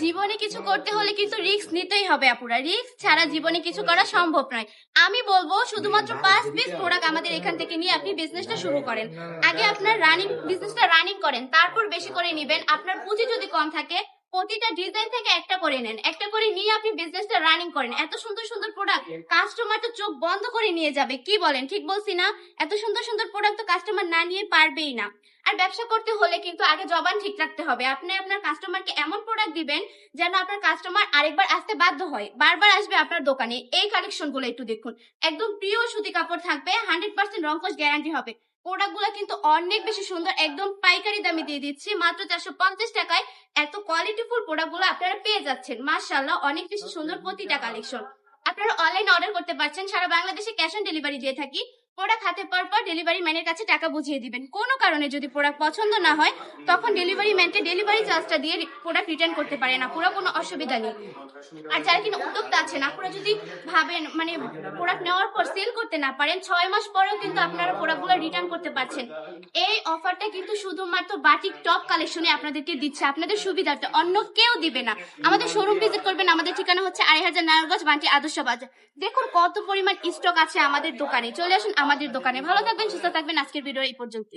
জীবনে কিছু করতে হলে কিন্তু রিস্ক নিতেই হবে আপুরা, রিস্ক ছাড়া জীবনে কিছু করা সম্ভব নয়। আমি বলবো শুধুমাত্র 5 পিস প্রোডাক্ট আমাদের এখান থেকে নিয়ে আপনি বিজনেসটা শুরু করেন। আগে আপনার বিজনেসটা রানিং করেন, তারপর বেশি করে নিবেন। আপনার পুঁজি যদি কম থাকে প্রতিটা ডিজাইন থেকে একটা করে নেন, একটা করে নিয়ে আপনি বিজনেসটা রানিং করেন। এত সুন্দর সুন্দর প্রোডাক্ট কাস্টমার তো চোখ বন্ধ করে নিয়ে যাবে, কি বলেন? ঠিক বলছি না? এত সুন্দর সুন্দর প্রোডাক্ট তো কাস্টমার না নিয়ে পারবেই না। আর ব্যবসা করতে হলে কিন্তু আগে জবান ঠিক রাখতে হবে। আপনি আপনার কাস্টমারকে এমন প্রোডাক্ট দিবেন যেন আপনার কাস্টমার আরেকবার আসতে বাধ্য হয়, বারবার আসবে আপনার দোকানে। এই কালেকশন গুলো একটু দেখুন, একদম প্রিয় সুতি কাপড় থাকবে, 100% রংকশ গ্যারান্টি হবে। প্রোডাক্ট গুলো কিন্তু অনেক বেশি সুন্দর, একদম পাইকারি দামে দিয়ে দিচ্ছি মাত্র 450 টাকায়। এত কোয়ালিটিফুল প্রোডাক্ট গুলো আপনারা পেয়ে যাচ্ছেন। মাশাআল্লাহ, অনেক বেশি সুন্দর প্রতিটা কালেকশন। আপনারা অনলাইন অর্ডার করতে পারছেন, সারা বাংলাদেশে ক্যাশ অন ডেলিভারি দিয়ে থাকি। প্রোডাক্ট হাতে পাওয়ার পর ডেলিভারি ম্যানের কাছে টাকা বুঝিয়ে দিবেন। কোনো কারণে যদি প্রোডাক্ট পছন্দ না হয় তখন ডেলিভারি ম্যানকে ডেলিভারি চার্জটা দিয়ে প্রোডাক্ট রিটার্ন করতে পারেন, পুরো কোনো অসুবিধা নেই। আর যারা কিনা উদ্যোক্তা আছেন, আপনারা যদি ভাবেন মানে প্রোডাক্ট নেওয়ার পর সেল করতে না পারেন, 6 মাস পরেও কিন্তু আপনারা প্রোডাক্টগুলো রিটার্ন করতে পারছেন। এই অফারটা কিন্তু শুধুমাত্র বাটিক টপ কালেকশনে আপনাদেরকে দিচ্ছে, আপনাদের সুবিধার্থে, অন্য কেউ দিবে না। আমাদের শোরুম ভিজিট করবেন, আমাদের ঠিকানা হচ্ছে 2500 নারায়ণগঞ্জ বান্টি আদর্শ বাজার। দেখুন কত পরিমাণ স্টক আছে আমাদের দোকানে, চলে আসুন আমাদের দোকানে। ভালো থাকবেন, সুস্থ থাকবেন। আজকের ভিডিও এই পর্যন্ত।